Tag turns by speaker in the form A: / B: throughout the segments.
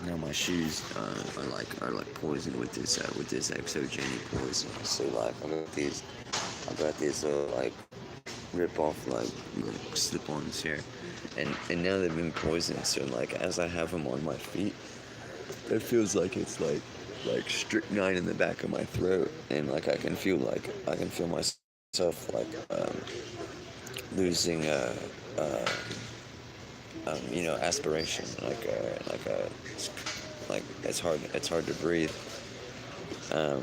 A: Now my shoes are like poisoned with this exogenic poison. So like I got these like rip off like slip-ons here, and now they've been poisoned. So like as I have them on my feet, it feels like it's like strychnine in the back of my throat, and like I can feel myself like losing aspiration, like it's hard to breathe. Um,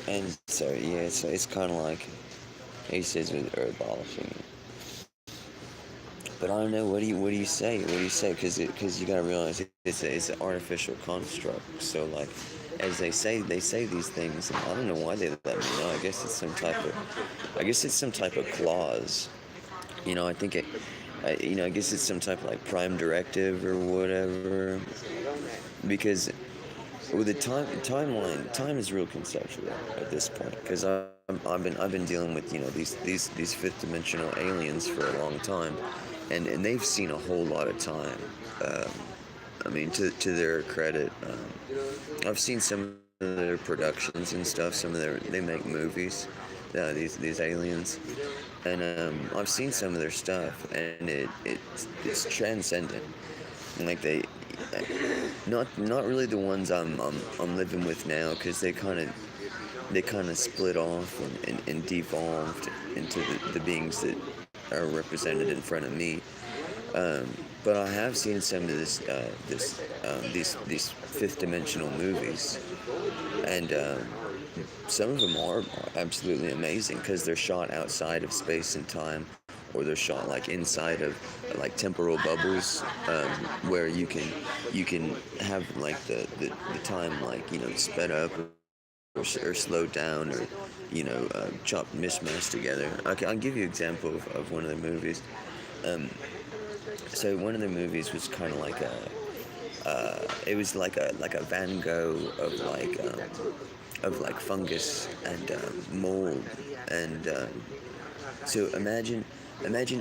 A: and so yeah, it's kind of like he says with abolishing. But I don't know. What do you say? What do you say? Because you gotta realize it's an artificial construct. So like, as they say these things, and I don't know why they let me know. I guess it's some type of clause. I think I guess it's some type of like prime directive or whatever. Because with the time is real conceptual at this point. Because I've been dealing with these fifth dimensional aliens for a long time, and they've seen a whole lot of time. Um, I mean, to their credit, I've seen some of their productions and stuff. They make movies. These aliens, and I've seen some of their stuff, and it's transcendent. Like not really the ones I'm living with now, because they kind of split off and devolved into the beings that are represented in front of me. Um, but I have seen some of these fifth dimensional movies, and some of them are absolutely amazing because they're shot outside of space and time, or they're shot like inside of like temporal bubbles, where you can have like the time, like sped up or slowed down, or chopped mishmashed together. I'll give you an example of one of the movies. Um, so one of the movies was kind of like it was like a Van Gogh of like fungus and mold, and so imagine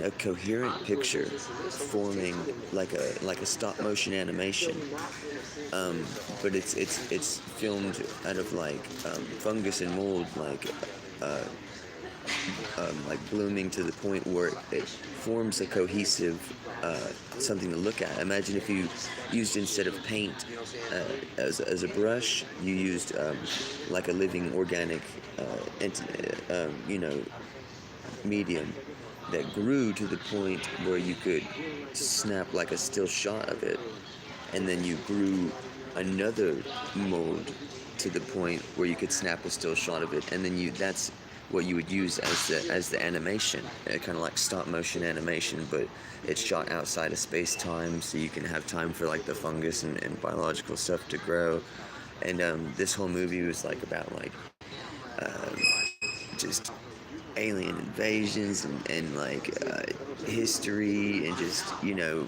A: a coherent picture forming like a stop motion animation, but it's filmed out of like fungus and mold, uh, like blooming to the point where it forms a cohesive something to look at. Imagine if you used, instead of paint as a brush, you used like a living organic medium that grew to the point where you could snap like a still shot of it, and then you grew another mold to the point where you could snap a still shot of it, and then that's what you would use as the animation, kind of like stop motion animation, but it's shot outside of space time, so you can have time for like the fungus and biological stuff to grow. And this whole movie was like about like um, just alien invasions and like history, and just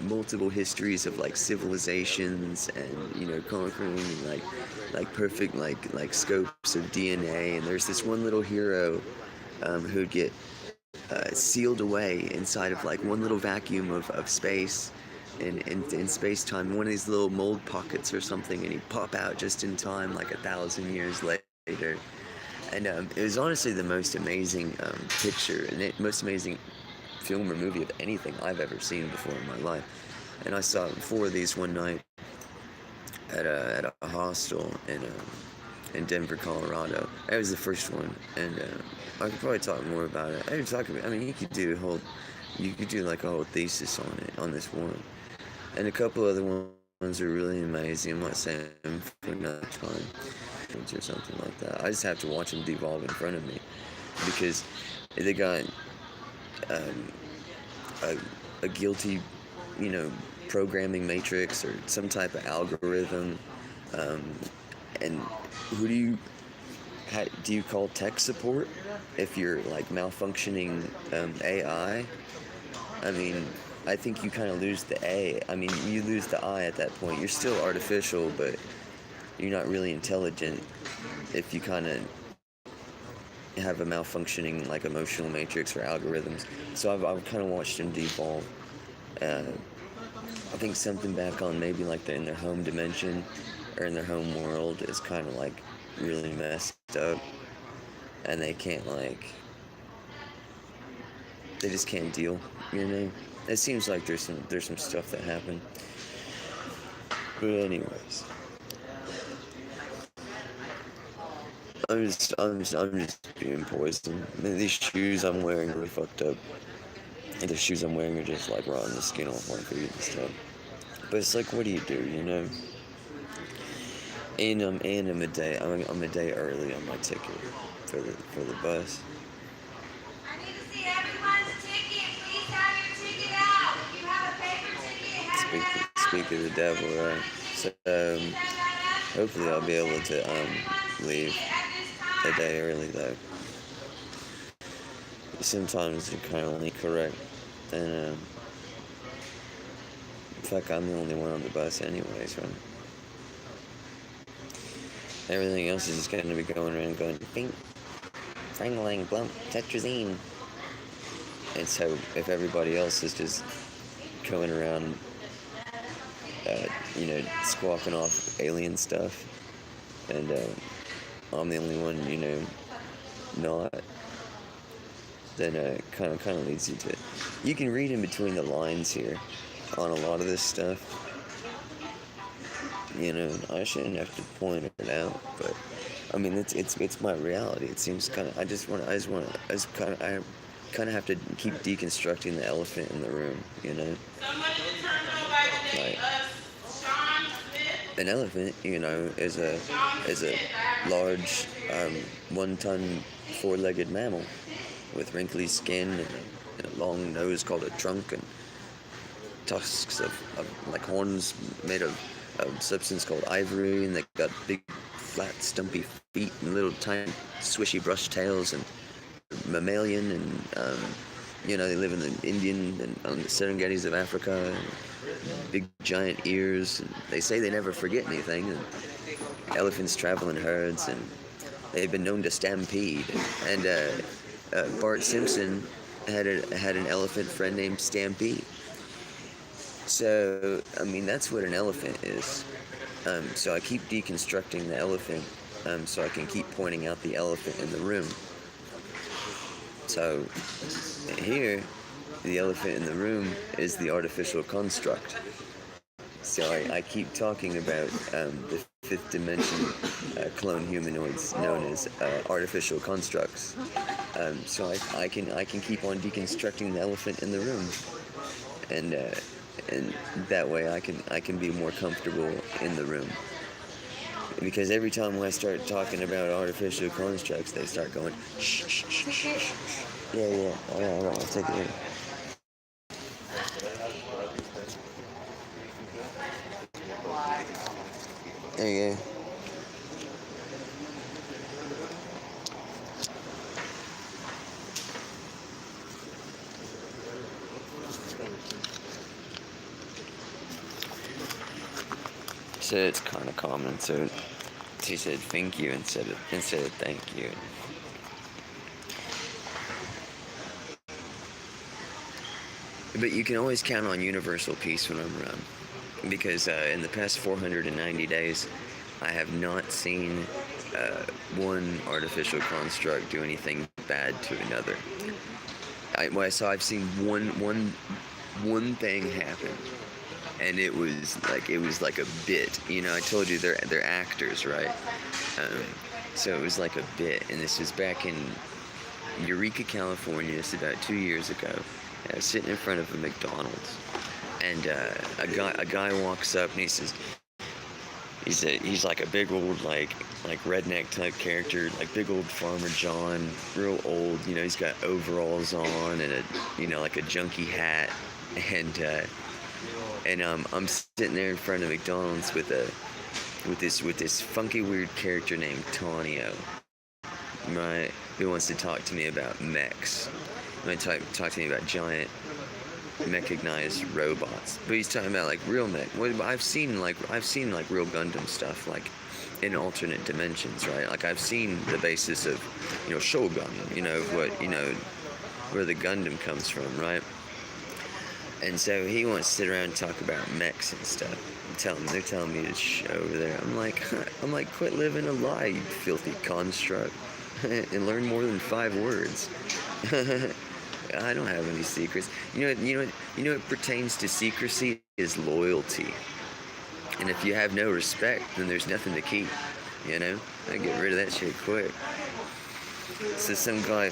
A: multiple histories of like civilizations, and conquering, and like perfect like scopes of DNA. And there's this one little hero who'd get sealed away inside of like one little vacuum of space, in space time, one of these little mold pockets or something, and he'd pop out just in time, like 1,000 years later. And it was honestly the most amazing picture, and most amazing film or movie of anything I've ever seen before in my life. And I saw four of these one night at a hostel in Denver, Colorado. That was the first one, and I could probably talk more about it. I mean, you could do like a whole thesis on it, on this one, and a couple other ones are really amazing. I'm not saying for another time or something like that. I just have to watch them devolve in front of me, because they got um, a, a guilty, programming matrix or some type of algorithm. Um, and who do you call tech support if you're like malfunctioning AI? I mean, I think you kind of lose the A. I mean, you lose the I at that point. You're still artificial, but you're not really intelligent if you kind of have a malfunctioning like emotional matrix or algorithms. So I've kind of watched them devolve. Uh, I think something back on maybe like in their home dimension or in their home world is kind of like really messed up, and they can't like they just can't deal, you know. It seems like there's some stuff that happened, but anyways, I'm just being poisoned. These shoes I'm wearing are really fucked up. And the shoes I'm wearing are just like rotting the skin off my feet and stuff. But it's like, what do you do, you know? And I'm a day early on my ticket for the bus.
B: I need to see everyone's ticket. Please have your ticket out. If you have a paper ticket, have
A: Speak
B: that out.
A: speak of the devil, right? So
B: Please have that out.
A: hopefully I'll be able to
B: Everyone's
A: leave
B: ticket at this
A: a
B: time.
A: day early though. Sometimes you're kind of only correct, and in fact I'm the only one on the bus anyways, right? Everything else is just going to be going around going bing, frangling, blump, tetrazine. And so if everybody else is just going around, squawking off alien stuff, and I'm the only one, not, then kind of leads you to. You can read in between the lines here on a lot of this stuff. I shouldn't have to point it out, but I mean it's my reality. It seems kind of. I kind of have to keep deconstructing the elephant in the room.
B: Someone is turned over by the name
A: Like
B: of Sean Smith.
A: an elephant, is a large 1-ton 4-legged mammal with wrinkly skin and a long nose called a trunk and tusks of like horns made of substance called ivory, and they got big, flat, stumpy feet and little tiny, swishy brush tails, and mammalian, and they live in the Indian and on the Serengetis of Africa, and big giant ears. And they say they never forget anything. And elephants travel in herds, and they've been known to stampede. And Bart Simpson had an elephant friend named Stampede. So, I mean, that's what an elephant is. So I keep deconstructing the elephant, so I can keep pointing out the elephant in the room. So here, the elephant in the room is the artificial construct. So I keep talking about the fifth dimension clone humanoids known as artificial constructs. So I can keep on deconstructing the elephant in the room, and that way I can be more comfortable in the room. Because every time I start talking about artificial constructs, they start going shh shh shh shh shh. Yeah. I'll take it. There you go. So it's kind of common. So she said thank you instead of thank you. But you can always count on universal peace when I'm around, because in the past 490 days, I have not seen one artificial construct do anything bad to another. I've seen one thing happen, and it was like a bit. I told you they're actors, right? So it was like a bit, and this was back in Eureka, California. It's about 2 years ago. I was sitting in front of a McDonald's, and a guy walks up and he says, he's like a big old like redneck type character, like big old Farmer John, real old. He's got overalls on and like a junkie hat, and I'm sitting there in front of McDonald's with this funky weird character named Tonio, right? Who wants to talk to me about mechs? He might talk to me about giant mechanized robots, but he's talking about like real mech. Well, I've seen like real Gundam stuff, like in alternate dimensions, right? Like I've seen the basis of Shogun, where the Gundam comes from, right? And so he wants to sit around and talk about mechs and stuff. They're telling me to over there. I'm like, quit living a lie, you filthy construct, and learn more than 5 words. I don't have any secrets. You know what pertains to secrecy is loyalty. And if you have no respect, then there's nothing to keep. You know, I get rid of that shit quick. So some guy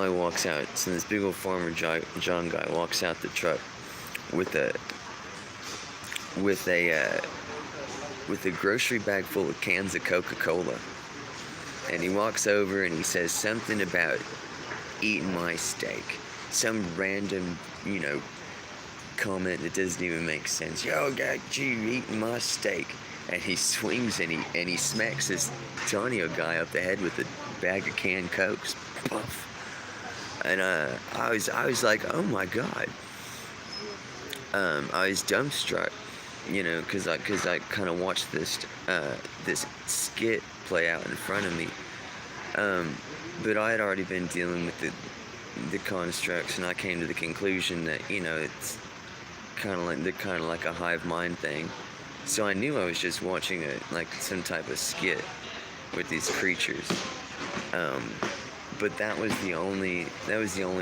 A: walks out. So this big old Farmer John guy walks out the truck with a grocery bag full of cans of Coca-Cola. And he walks over and he says something about eating my steak. Some random, comment that doesn't even make sense. Yo, got you eating my steak. And he swings and he smacks this Tonio guy up the head with a bag of canned Cokes. Puff. And I was like, oh my god. I was dumbstruck, because I kind of watched this skit play out in front of me. But I had already been dealing with the constructs, and I came to the conclusion that it's kind of like a hive mind thing. So I knew I was just watching some type of skit with these creatures. But that was the only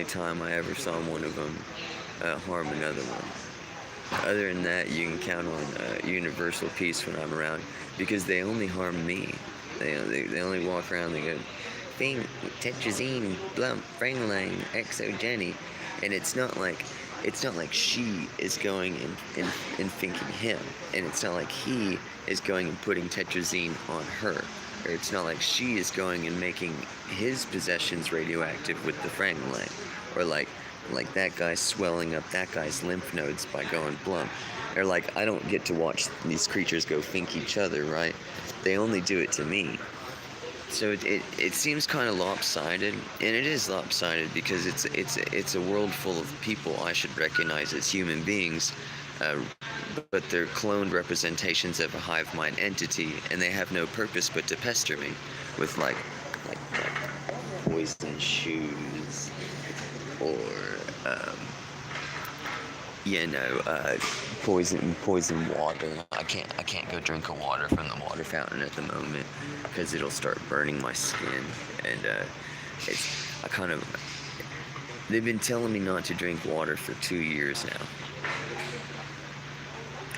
A: time I ever saw one of them harm another one. Other than that, you can count on universal peace when I'm around, because they only harm me. They only walk around. They go, "Bing, tetrazine, blump, frangline, exogeny," and it's not like she is going and thinking him, and it's not like he is going and putting tetrazine on her, or it's not like she is going and making his possessions radioactive with the frangline, or like that guy swelling up that guy's lymph nodes by going blump, or I don't get to watch these creatures go think each other, right? They only do it to me. So it seems kind of lopsided, and it is lopsided because it's a world full of people I should recognize as human beings, but they're cloned representations of a hive mind entity, and they have no purpose but to pester me with like poison shoes, or poison water. I can't go drink a water from the water fountain at the moment because it'll start burning my skin, and they've been telling me not to drink water for 2 years now,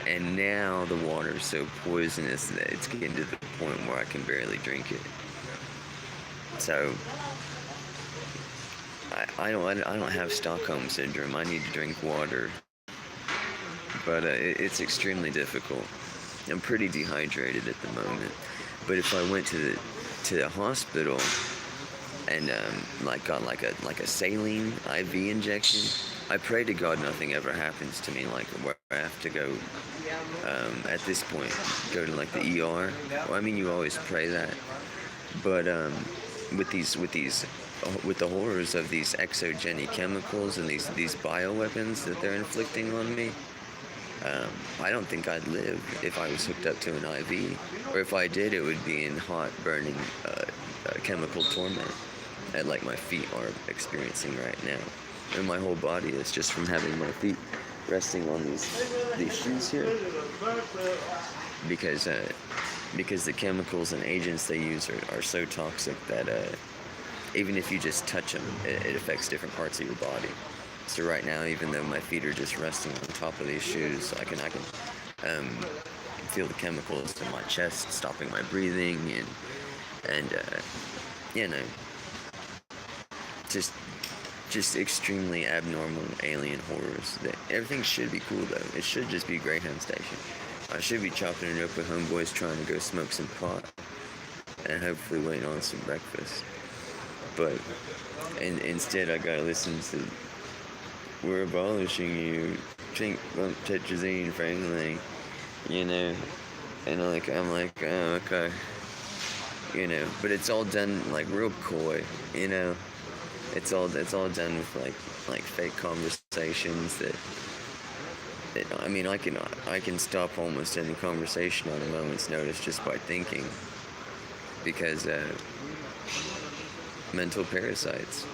A: and now the water is so poisonous that it's getting to the point where I can barely drink it. So I don't have Stockholm syndrome. I need to drink water, but it's extremely difficult. I'm pretty dehydrated at the moment. But if I went to the hospital and got like a saline IV injection, I pray to God nothing ever happens to me, where I have to go at this point go to the ER. Well, I mean, you always pray that, but with the horrors of these exogenic chemicals and these bioweapons that they're inflicting on me, I don't think I'd live if I was hooked up to an IV, or if I did, it would be in hot, burning chemical torment, like my feet are experiencing right now, and my whole body is just from having my feet resting on these shoes here, because the chemicals and agents they use are so toxic that even if you just touch them, it affects different parts of your body. So right now, even though my feet are just resting on top of these shoes, I can feel the chemicals in my chest, stopping my breathing, and just extremely abnormal alien horrors. Everything should be cool though. It should just be Greyhound Station. I should be chopping it up with homeboys trying to go smoke some pot, and hopefully waiting on some breakfast. But instead, I gotta listen to, "We're abolishing you, drink bump tetrazine, frankly," and I'm like, oh, okay, but it's all done real coy, it's all done with like fake conversations that I mean, I can stop almost any conversation on a moment's notice just by thinking, because mental parasites.